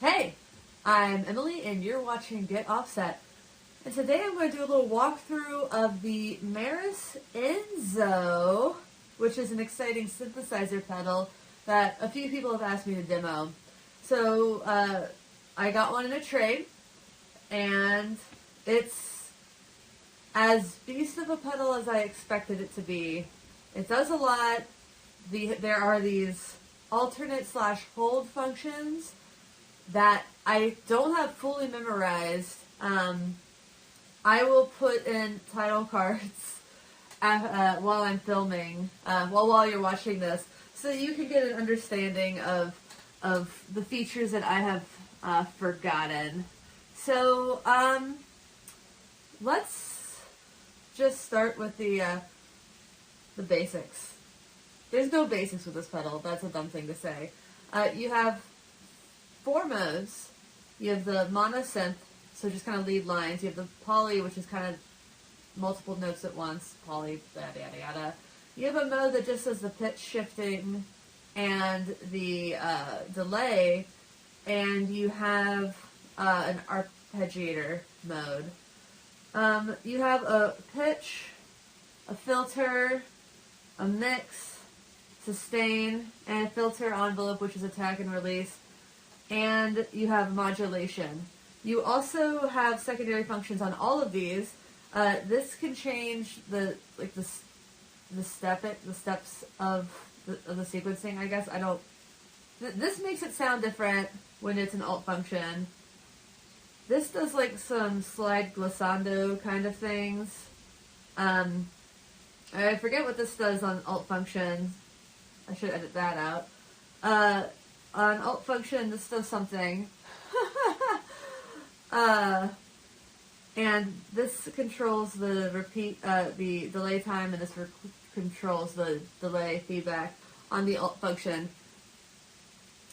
Hey, I'm Emily and you're watching Get Offset. And today I'm going to do a little walkthrough of the Meris Enzo, which is an exciting synthesizer pedal that a few people have asked me to demo. So I got one in a trade, and it's as beast of a pedal as I expected it to be. It does a lot. There are these alternate / hold functions that I don't have fully memorized. I will put in title cards while I'm filming, while you're watching this, so you can get an understanding of the features that I have forgotten. So let's just start with the basics. There's no basics with this pedal. That's a dumb thing to say. You have 4 modes. You have the mono synth, so just kind of lead lines. You have the poly, which is kind of multiple notes at once. Poly, yada yada yada. You have a mode that just does the pitch shifting and the delay, and you have an arpeggiator mode. You have a pitch, a filter, a mix, sustain, and a filter envelope, which is attack and release, and you have modulation. You also have secondary functions on all of these. This can change the steps of the sequencing, I guess. This makes it sound different when it's an alt function. This does like some slide glissando kind of things. I forget what this does on alt function. I should edit that out. On alt function, this does something. And this controls the the delay time, and this controls the delay feedback on the alt function.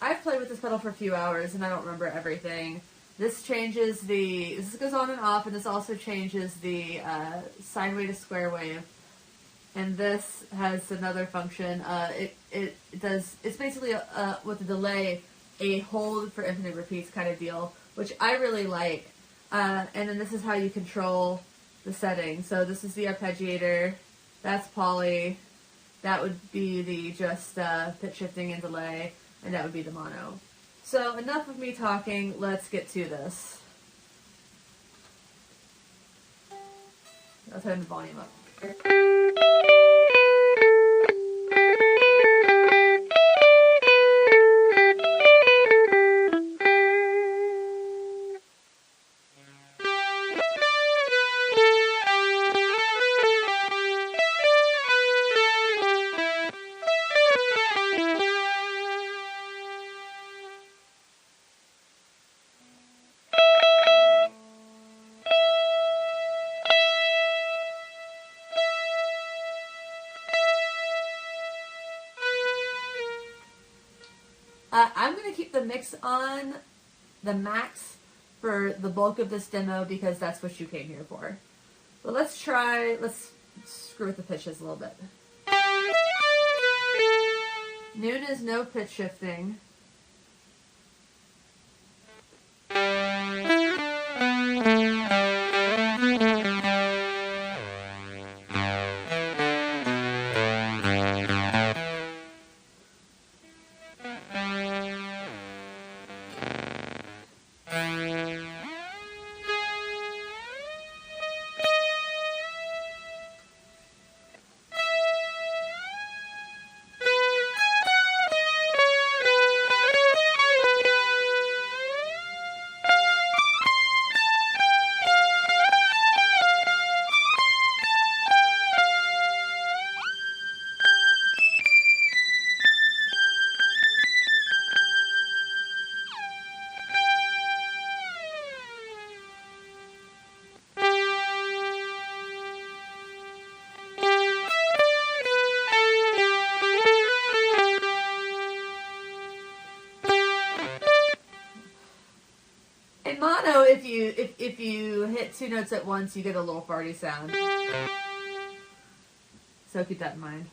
I've played with this pedal for a few hours, and I don't remember everything. This changes this goes on and off, and this also changes the sine wave to square wave. And this has another function. It's basically with the delay, a hold for infinite repeats kind of deal, which I really like. And then this is how you control the setting. So this is the arpeggiator, that's poly, that would be the just pitch shifting and delay, and that would be the mono. So enough of me talking, let's get to this. I'll turn the volume up. I'm going to keep the mix on the max for the bulk of this demo because that's what you came here for. But let's screw with the pitches a little bit. Noon is no pitch shifting. Mono, if you hit 2 notes at once, you get a little farty sound. So keep that in mind.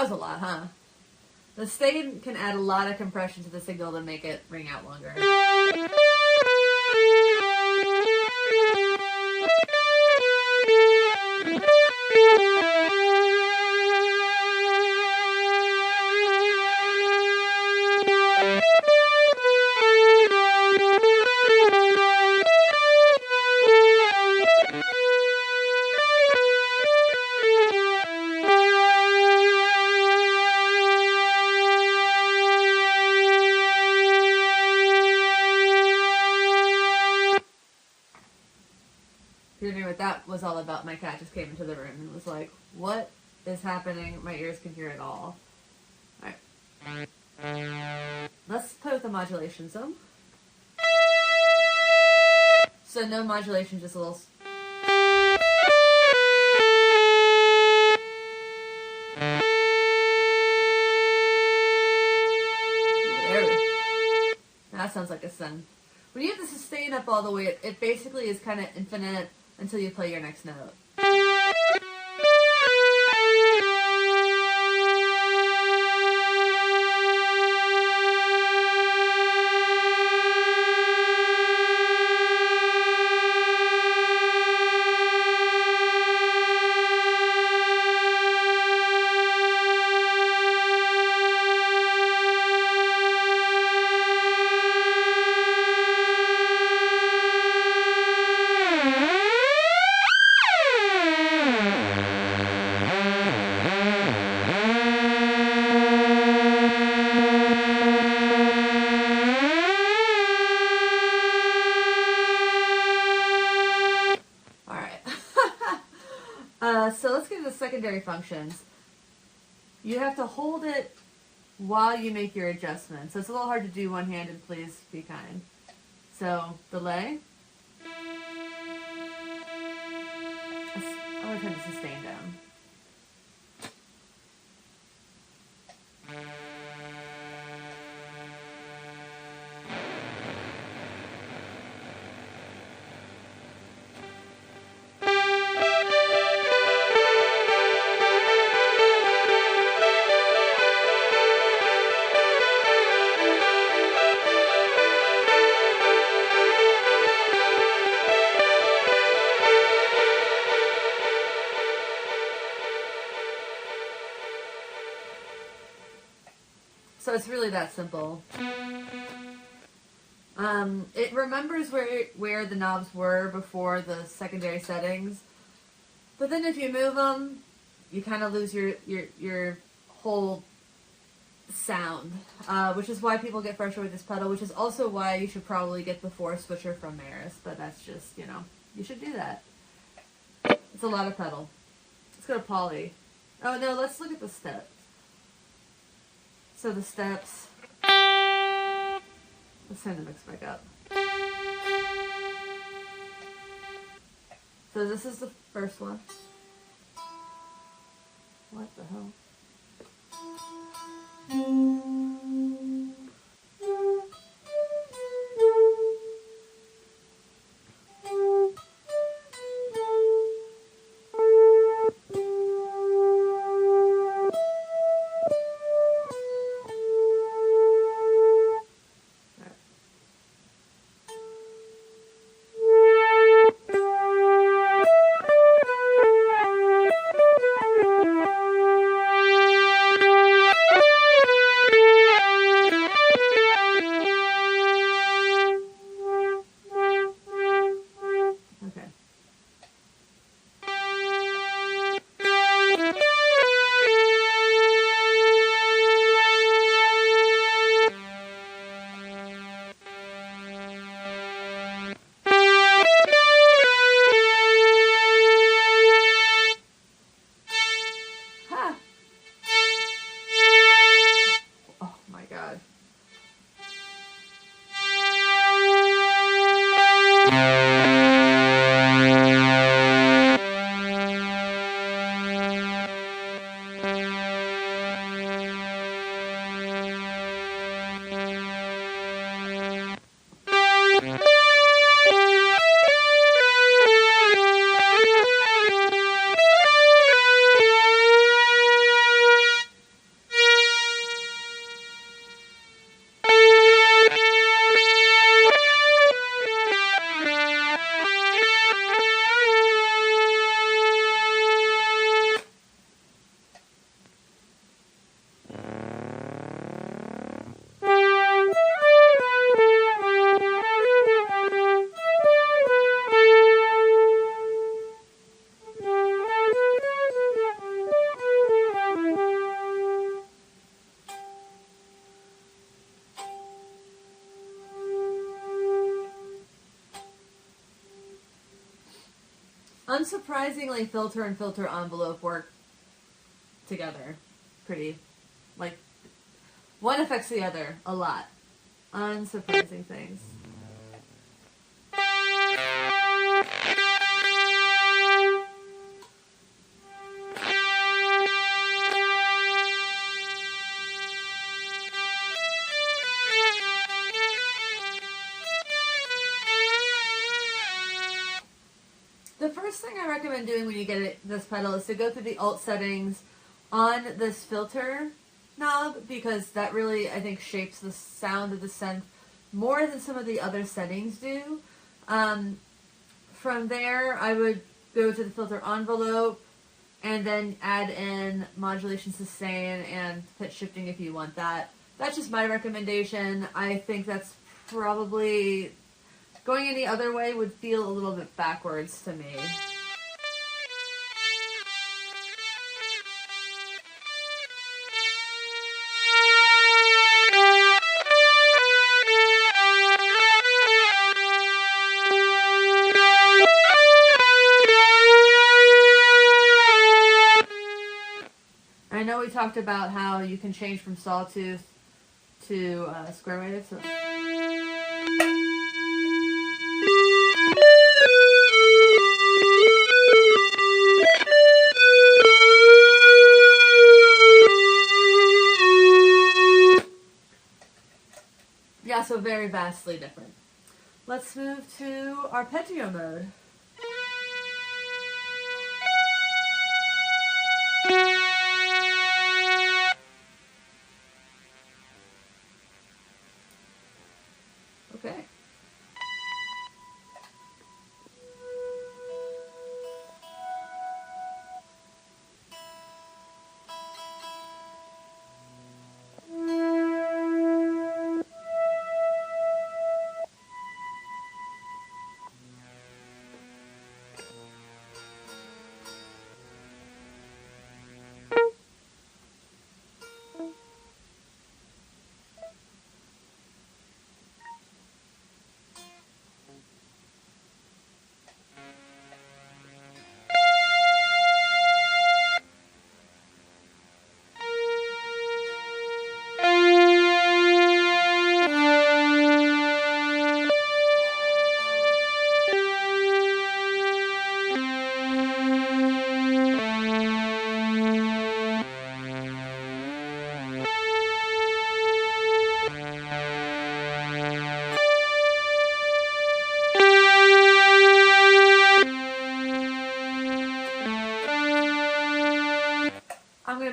That was a lot, huh? The sustain can add a lot of compression to the signal to make it ring out longer. What that was all about. My cat just came into the room and was like, what is happening? My ears can hear it all. Alright. Let's play with the modulation some. So no modulation, just a little... There we go. That sounds like a sun. When you have the sustain up all the way, it basically is kind of infinite until you play your next note. So let's get into the secondary functions. You have to hold it while you make your adjustments. So it's a little hard to do one-handed, please be kind. So, delay. I'm going to turn the sustain down. So it's really that simple. It remembers where the knobs were before the secondary settings, but then if you move them, you kind of lose your whole sound, which is why people get frustrated with this pedal, which is also why you should probably get the 4-switcher from Meris, but that's just, you know, you should do that. It's a lot of pedal. Let's go to Poly. Oh no, let's look at the steps. So the steps, let's turn the mix back up. So this is the first one. What the hell? Unsurprisingly, filter and filter envelope work together pretty, like, one affects the other a lot. Unsurprising things. The first thing I recommend doing when you get this pedal is to go through the alt settings on this filter knob, because that really, I think, shapes the sound of the synth more than some of the other settings do. From there, I would go to the filter envelope and then add in modulation, sustain, and pitch shifting if you want that. That's just my recommendation. I think that's probably... going any other way would feel a little bit backwards to me. I know we talked about how you can change from sawtooth to square wave. So. Yeah, so very vastly different. Let's move to arpeggio mode. Okay.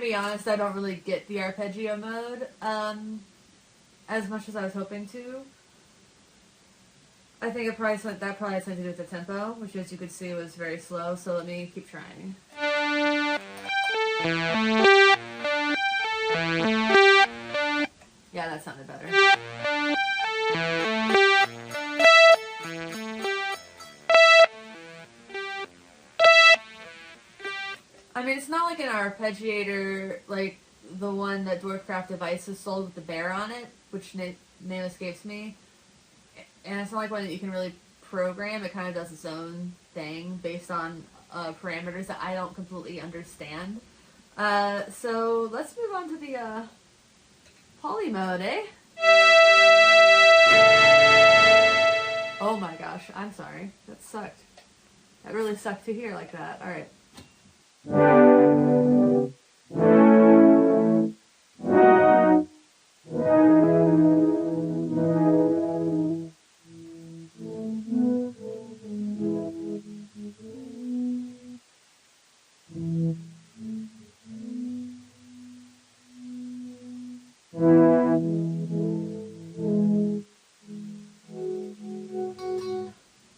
Be honest, I don't really get the arpeggio mode as much as I was hoping to. I think that probably has something to do with the tempo, which, as you could see, was very slow. So let me keep trying. Yeah, that sounded better. I mean, it's not like an arpeggiator like the one that Dwarfcraft Devices sold with the bear on it, which name escapes me. And it's not like one that you can really program. It kind of does its own thing based on parameters that I don't completely understand. So let's move on to the poly mode, eh? Oh my gosh, I'm sorry. That sucked. That really sucked to hear like that. All right.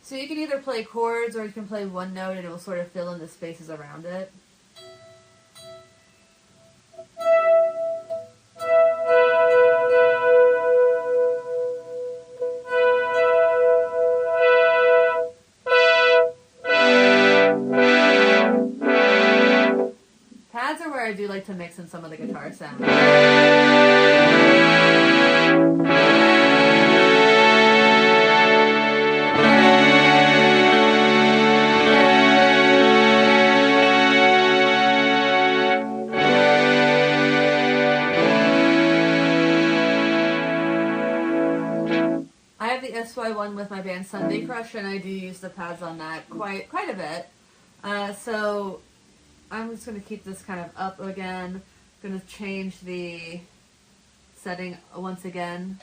So you can either play chords or you can play one note and it will sort of fill in the spaces around it. Pads are where I do like to mix in some of the guitar sound. XY1 with my band Sunday Crush, and I do use the pads on that quite a bit. So I'm just going to keep this kind of up again. I'm going to change the setting once again.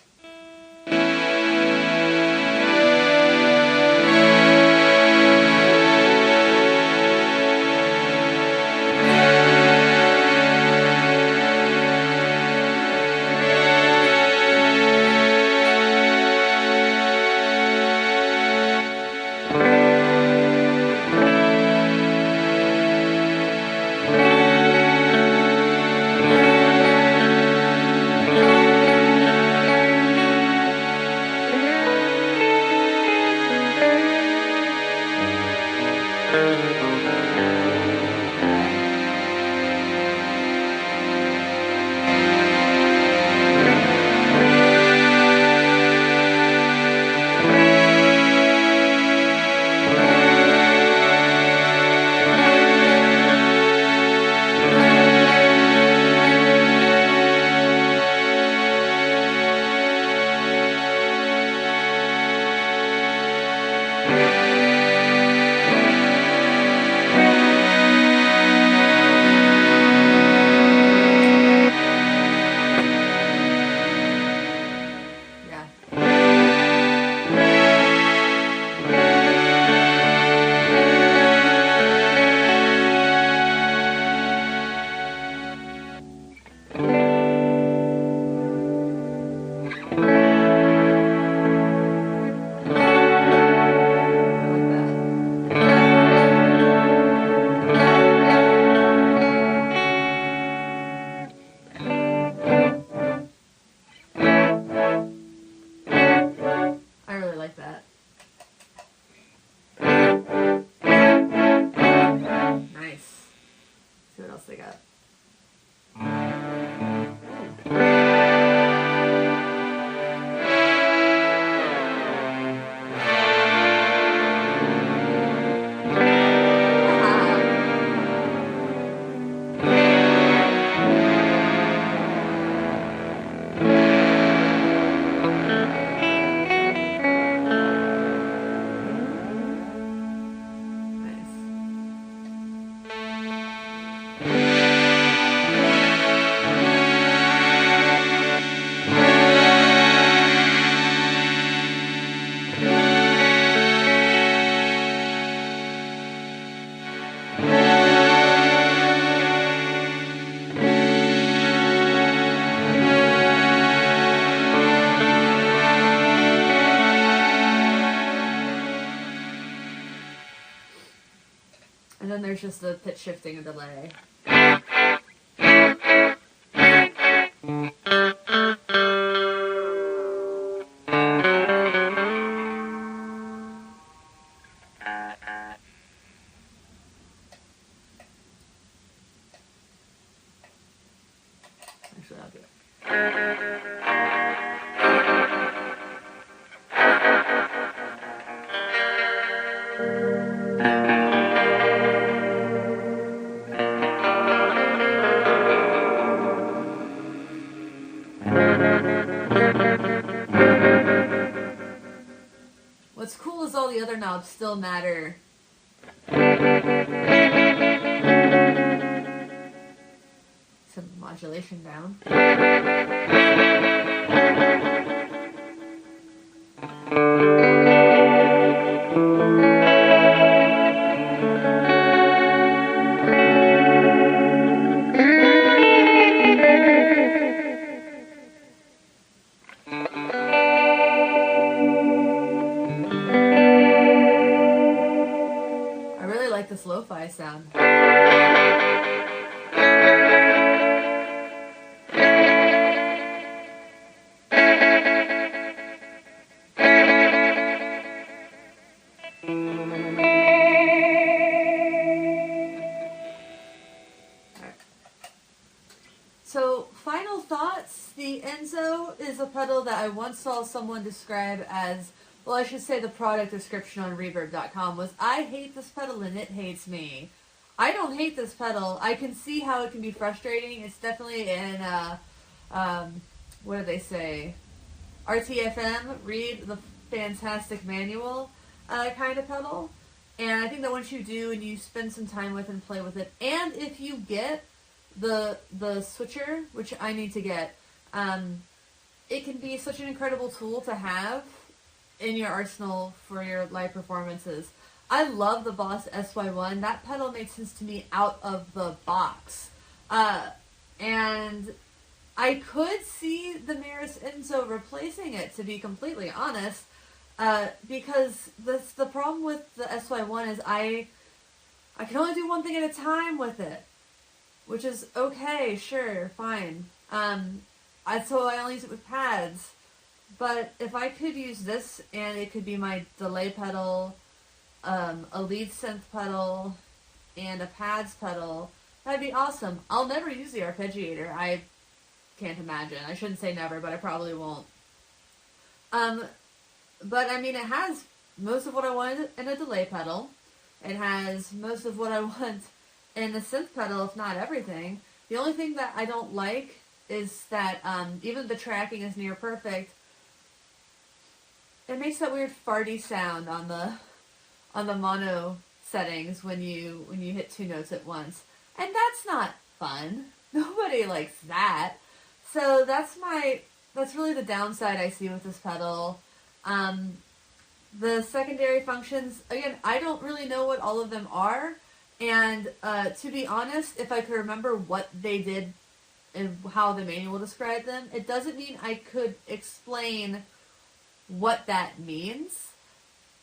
And then there's just the pitch shifting and delay. Actually, I'll do it. What's cool is all the other knobs still matter. Some modulation down. This lo-fi sound. So, final thoughts. The Enzo is a pedal that I once saw someone describe as, well, I should say the product description on reverb.com was, I hate this pedal and it hates me. I don't hate this pedal. I can see how it can be frustrating. It's definitely in, what do they say? RTFM, read the fantastic manual kind of pedal. And I think that once you do and you spend some time with and play with it, and if you get the switcher, which I need to get, it can be such an incredible tool to have in your arsenal for your live performances. I love the Boss SY1. That pedal made sense to me out of the box. And I could see the Meris Enzo replacing it, to be completely honest, because the problem with the SY1 is I can only do one thing at a time with it, which is okay, sure, fine. So I only use it with pads. But if I could use this and it could be my delay pedal, a lead synth pedal, and a pads pedal, that'd be awesome. I'll never use the arpeggiator. I can't imagine. I shouldn't say never, but I probably won't. But I mean, it has most of what I want in a delay pedal. It has most of what I want in a synth pedal, if not everything. The only thing that I don't like is that even the tracking is near perfect. It makes that weird farty sound on the mono settings when you hit two notes at once, and that's not fun. Nobody likes that. So that's really the downside I see with this pedal. The secondary functions, again, I don't really know what all of them are, and to be honest, if I could remember what they did and how the manual described them, it doesn't mean I could explain what that means.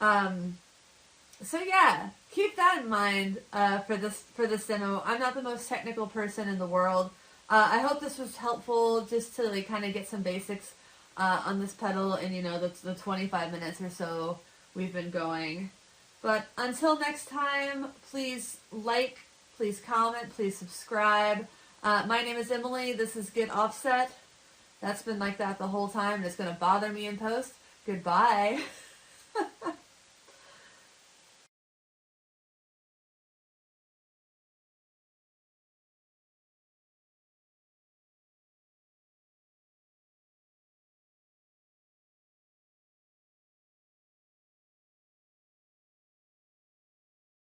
So yeah, keep that in mind for this demo. I'm not the most technical person in the world. I hope this was helpful just to like kind of get some basics on this pedal and the 25 minutes or so we've been going. But until next time, please like, please comment, please subscribe. My name is Emily. This is Get Offset. That's been like that the whole time, and it's going to bother me in post. Goodbye.